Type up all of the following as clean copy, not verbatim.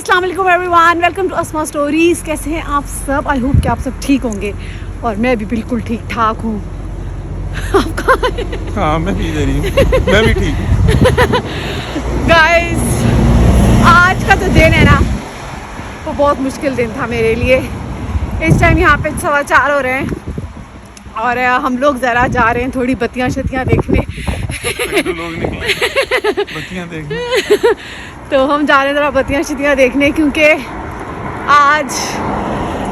अस्सलाम वालेकुम everyone, welcome to Asma stories. कैसे हैं आप सब? आई होप कि आप सब ठीक होंगे और मैं भी बिल्कुल ठीक ठाक हूँ। आप कहाँ हैं? हाँ, मैं भी इधर ही हूँ। मैं भी ठीक हूँ। गाइस, आज का जो दिन है ना वो बहुत मुश्किल दिन था मेरे लिए। इस टाइम यहाँ पे 4:15 हो रहे हैं और हम लोग ज़रा जा रहे हैं थोड़ी बत्तियाँ शत्तियाँ देखने। तो लोग निकले बत्तियाँ देखने। तो हम जा रहे हैं ज़रा बत्तियाँ शत्तियाँ देखने, क्योंकि आज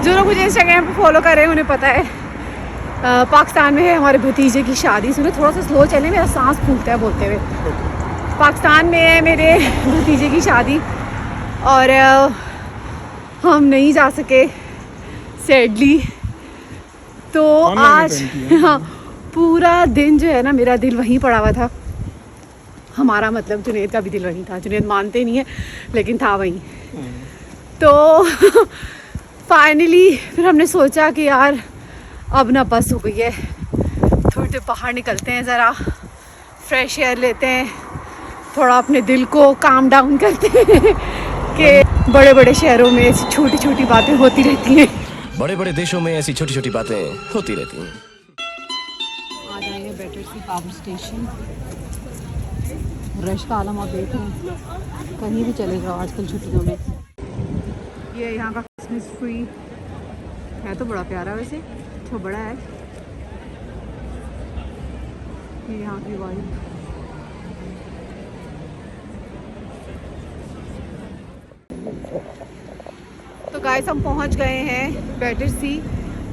जो लोग मुझे इंस्टाग्राम पे फॉलो कर रहे हैं उन्हें पता है पाकिस्तान में है हमारे भतीजे की शादी। सुनो थोड़ा सा स्लो चले, मेरा सांस फूलता है बोलते हुए। पाकिस्तान में है मेरे भतीजे की शादी और हम नहीं जा सके सैडली। तो आज हाँ, पूरा दिन जो है ना मेरा दिल वहीं पड़ा हुआ था। हमारा मतलब जुनैद का भी दिल वहीं था। जुनैद मानते नहीं है लेकिन था वहीं। तो फाइनली फिर हमने सोचा कि यार अब ना बस हो गई है, थोड़ी देर बाहर निकलते हैं, ज़रा फ्रेश एयर लेते हैं, थोड़ा अपने दिल को काम डाउन करते हैं कि बड़े बड़े शहरों में ऐसी छोटी छोटी बातें होती रहती हैं। बड़े बड़े देशों में ऐसी छोटी छोटी बातें होती रहती हैं। आ जाएंगे बैटरसी पावर स्टेशन। रश का आलम आप देख रहे हैं, कहीं भी चले जाओ आजकल छुट्टियों में। ये यहाँ का क्रिसमस ट्री है तो बड़ा प्यारा, वैसे तो बड़ा है। ये यहाँ की वाइब। तो गाइस हम पहुँच गए हैं बैटरसी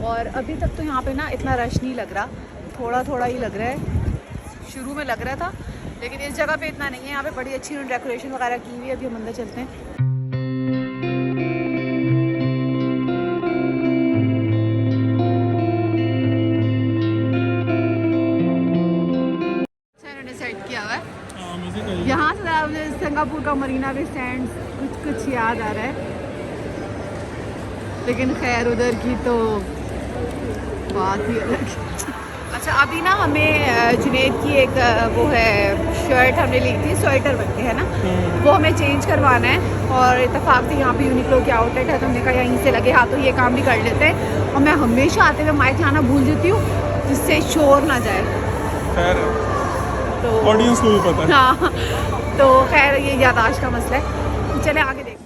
और अभी तक तो यहाँ पे ना इतना रश नहीं लग रहा, थोड़ा थोड़ा ही लग रहा है। शुरू में लग रहा था लेकिन इस जगह पे इतना नहीं है। यहाँ पे बड़ी अच्छी डेकोरेशन वगैरह की हुई है। अभी हम अंदर चलते हैं। इन्होंने सेट किया हुआ है यहाँ से। मुझे सिंगापुर का मरीना बे सैंड कुछ याद आ रहा है, लेकिन खैर उधर की तो बात ही अलग है। अच्छा, अभी ना हमें जुनैद की एक वो है शर्ट हमने ली थी, स्वेटर बनके है ना, वो हमें चेंज करवाना है। और इत्तेफाक से यहाँ पे यूनिक्लो की आउटलेट है तो हमने कहा यहीं से लगे हाथ तो ये काम भी कर लेते हैं। और मैं हमेशा आते हुए माइक लाना भूल जाती हूँ जिससे शोर ना जाए। खैर तो ऑडियंस को भी पता है। हाँ, तो खैर ये याददाश्त का मसला है। तो चले आगे देखते।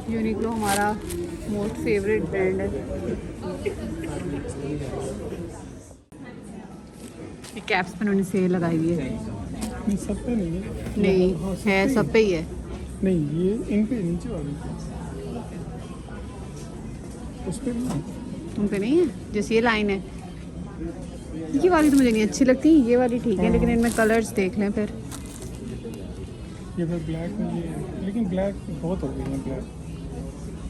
यूनिक्लो हमारा मोस्ट फेवरेट ब्रांड है। ये कैप्स पर उन्होंने सेल लगाई हुई है। नहीं, सब पे नहीं है। नहीं है, सब पे ही है। नहीं, ये इन पे नीचे वाली उस पे नहीं। उन पे नहीं है, जैसे ये लाइन है। ये वाली तो मुझे नहीं अच्छी लगती, ये वाली ठीक है। लेकिन इनमें कलर्स देख लें फिर। ये फिर ब्लैक में ये है, लेकिन ब्लैक बहुत हो गई है ब्लैक।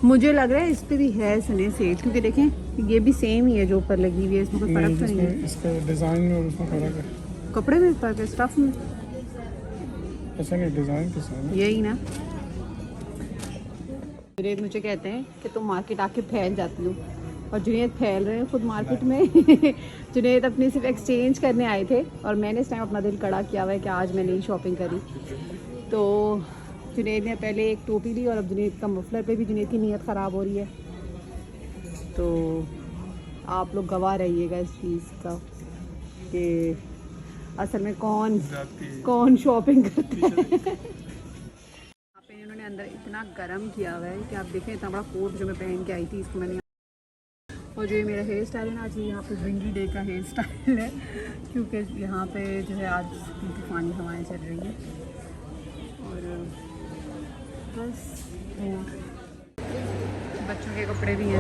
मुझे लग रहा है इस पे भी है सुने सेल, क्योंकि देखें ये भी सेम ही है जो ऊपर लगी हुई है। इसमें कोई फर्क तो नहीं है। इसका डिज़ाइन में और उसमें फर्क है। कपड़े में फर्क है, स्टफ में ऐसा नहीं, डिज़ाइन के साथ यही ना। जुनैद मुझे कहते हैं कि तुम मार्केट आके फैल जाती हो, और जुनैद फैल रहे हैं खुद मार्केट में। जुनैद अपनी सिर्फ एक्सचेंज करने आए थे और मैंने इस टाइम अपना दिल कड़ा किया हुआ है कि आज मैं नई शॉपिंग करी। तो जुनैद ने पहले एक टोपी ली और अब जुनैद का मफलर पे भी जुनैद की नीयत ख़राब हो रही है। तो आप लोग गवाह रहिएगा इस चीज़ का कि असल में कौन शॉपिंग करते हैं। यहाँ पे इन्होंने अंदर इतना गर्म किया हुआ है कि आप देखें, इतना बड़ा कोट जो मैं पहन के आई थी इसको मैंने। और जो ये मेरा हेयर स्टाइल है ना, आज यहाँ पे विंडी डे का हेयर स्टाइल है, क्योंकि यहाँ पे जो है आज तूफ़ानी हवाएं चल रही हैं। और बस बच्चों के कपड़े भी हैं।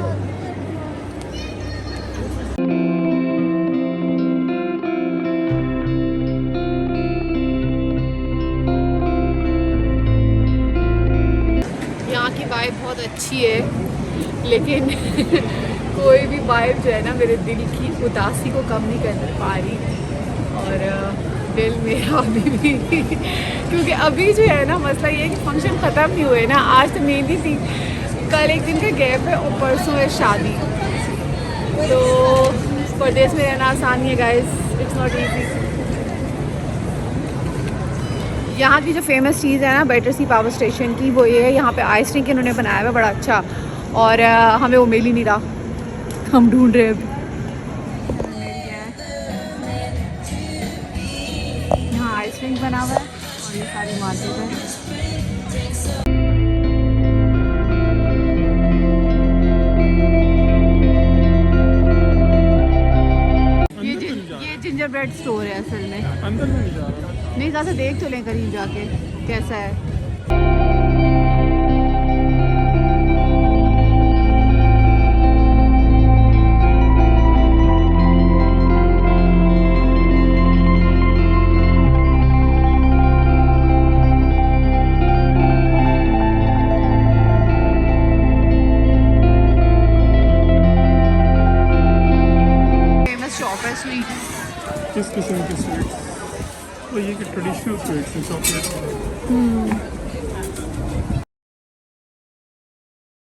यहाँ की वाइब बहुत अच्छी है, लेकिन कोई भी वाइब जो है ना मेरे दिल की उदासी को कम नहीं कर पा रही। और दिल मेरा अभी भी क्योंकि अभी जो है ना मसला ये है कि फंक्शन ख़त्म नहीं हुए ना। आज तो मेहंदी थी, कल एक दिन का गैप है और परसों है शादी। तो परदेश में रहना आसान नहीं है गाइस, इट्स नॉट ईजी। यहाँ की जो फेमस चीज़ है ना बैटरसी पावर स्टेशन की, वो ये है यहाँ पे आइस रिंक इन्होंने बनाया हुआ है बड़ा अच्छा, और हमें वो मिल ही नहीं रहा, हम ढूंढ रहे हैं अभी। यहाँ आइस रिंक बना हुआ है और ये सारी मार्केट है। ये जिंजर ब्रेड स्टोर है असल में। अंदर में नहीं जा रहा। नहीं ज़्यादा देख चलें करीब जाके कैसा है। फेमस शॉप है स्वीट्स। किस किस्म के स्वीट्स? तो ये कि ट्रेडिशनल स्वीट्स हैं, चॉकलेट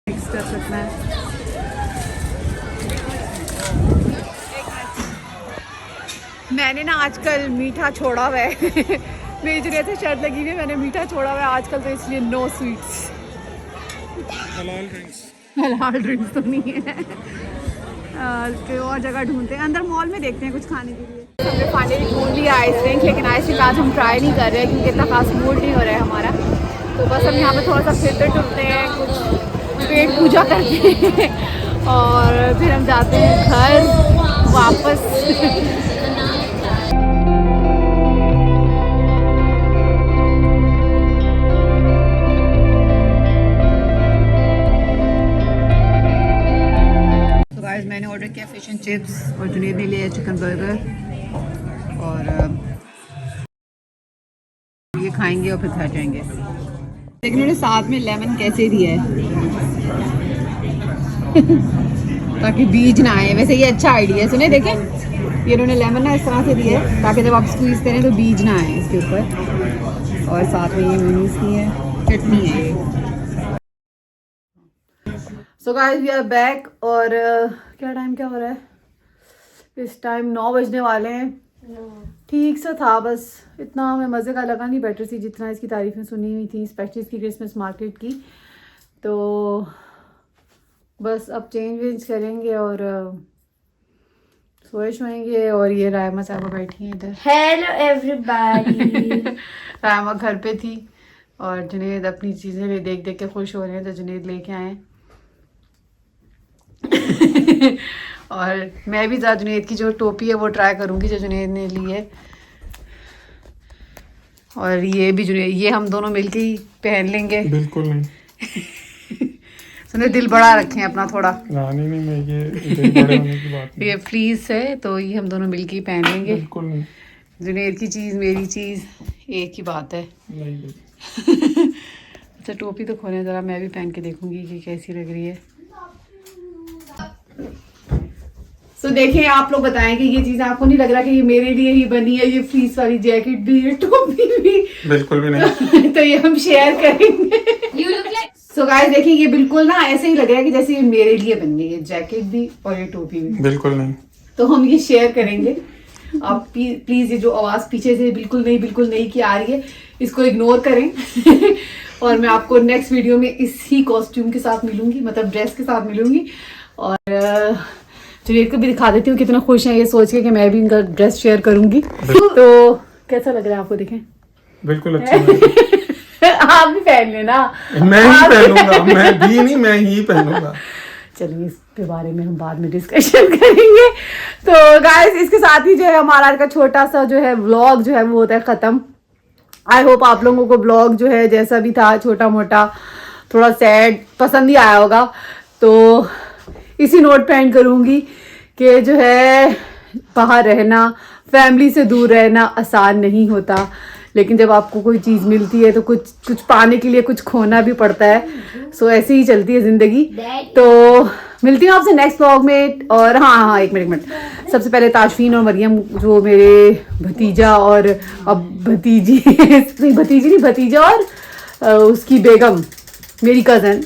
मिक्स कर सकना है। मैंने ना आजकल मीठा छोड़ा हुआ है मेरी जो से शर्त लगी हुई है, मैंने मीठा छोड़ा हुआ है आजकल, तो इसलिए नो स्वीट्स। हलाल ड्रिंक्स। हलाल ड्रिंक्स तो नहीं है। कोई और जगह ढूंढते हैं, अंदर मॉल में देखते हैं कुछ खाने के लिए। हमने फाइनली ढूंढ लिया आइस ड्रिंक, लेकिन आइस ड्रिंक आज हम ट्राई नहीं कर रहे हैं क्योंकि इतना खास मूड नहीं हो रहा है हमारा। तो बस हम यहाँ पे थोड़ा सा फिरते टुरते हैं, कुछ पेट पूजा करते हैं और फिर हम जाते हैं घर वापस। मैंने ऑर्डर किया फिश एंड चिप्स और जुनैद ने लिया चिकन बर्गर, और ये खाएंगे और फिर घर जाएंगे। लेकिन उन्होंने साथ में लेमन कैसे दिया है ताकि बीज ना आए। वैसे ये अच्छा आइडिया है, सुने देखें, ये उन्होंने लेमन ना इस तरह से दिया है ताकि जब आप स्क्वीज करें तो बीज ना आए इसके ऊपर। और साथ में ये मेयोनीज की है, चटनी है ये। So guys we are back, और क्या टाइम क्या हो रहा है इस टाइम? 9 बजने वाले हैं। ठीक सा था, बस इतना हमें मज़े का लगा नहीं बैटरसी जितना इसकी तारीफ़ें सुनी हुई थी, स्पेशली इसकी क्रिसमस मार्केट की। तो बस अब चेंज वेंज करेंगे और सोएंगे। और ये रायमा साहब बैठी हैं इधर। Hello everybody. रायमा घर पे थी और जुनैद अपनी चीज़ें भी देख देख के खुश हो रहे हैं, तो जुनैद लेके आए और मैं भी जुनैद की जो टोपी है वो ट्राई करूंगी जो जुनैद ने ली है, और ये भी जुनैद, ये हम दोनों मिलके ही पहन लेंगे। बिल्कुल नहीं। सुने दिल बड़ा रखें अपना थोड़ा। नहीं नहीं, मैं ये दिल बड़े होने की बात नहीं। ये फ्लीस है तो ये हम दोनों मिलके ही पहन लेंगे। बिल्कुल नहीं। जुनैद की चीज़ मेरी चीज़ एक ही बात है। नहीं। अच्छा टोपी तो खोलें ज़रा, मैं भी पहन के देखूंगी कि कैसी लग रही है। तो देखें, आप लोग बताएं कि ये चीज़ आपको नहीं लग रहा कि ये मेरे लिए ही बनी है? ये फ्लीस वाली जैकेट भी, ये टोपी भी। बिल्कुल भी नहीं। तो ये हम शेयर करेंगे। सो गाइस देखिए, ये बिल्कुल ना ऐसे ही लग रहा है कि जैसे ये मेरे लिए बनी है, ये जैकेट भी और ये टोपी भी। बिल्कुल नहीं। तो हम ये शेयर करेंगे। आप प्लीज ये जो आवाज़ पीछे से बिल्कुल नहीं की आ रही है, इसको इग्नोर करें। और मैं आपको नेक्स्ट वीडियो में इसी कॉस्ट्यूम के साथ मिलूंगी, मतलब ड्रेस के साथ मिलूंगी। और जुनैद को भी दिखा देती हूँ कितना खुश है ये सोच के कि मैं भी इनका ड्रेस शेयर करूंगी। तो कैसा लग रहा है आपको? देखें बिल्कुल अच्छा। आप भी पहन लेना। मैं ही पहनूंगा, मैं भी नहीं, मैं ही पहनूंगा। चलिए इसके बारे में हम बाद में डिस्कशन करेंगे। तो गाइस इसके साथ ही जो है हमारा आज का छोटा सा जो है व्लॉग जो है वो होता है ख़त्म। आई होप आप लोगों को व्लॉग जो है जैसा भी था, छोटा मोटा थोड़ा सैड, पसंद ही आया होगा। तो इसी नोट पे एंड करूँगी कि जो है बाहर रहना, फैमिली से दूर रहना आसान नहीं होता, लेकिन जब आपको कोई चीज़ मिलती है तो कुछ पाने के लिए कुछ खोना भी पड़ता है। सो ऐसे ही चलती है ज़िंदगी। तो मिलती हूँ आपसे नेक्स्ट व्लॉग में। और हाँ, एक मिनट सबसे पहले ताशफीन और मरियम जो मेरे भतीजा और अब भतीजी भतीजा और उसकी बेगम मेरी कज़न,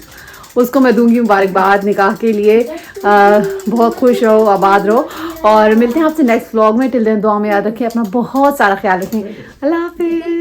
उसको मैं दूंगी मुबारकबाद निकाह के लिए। बहुत खुश रहो, आबाद रहो, और मिलते हैं आपसे नेक्स्ट व्लॉग में। टिल देन दुआ में याद रखें, अपना बहुत सारा ख्याल रखें। अल्लाह हाफिज़।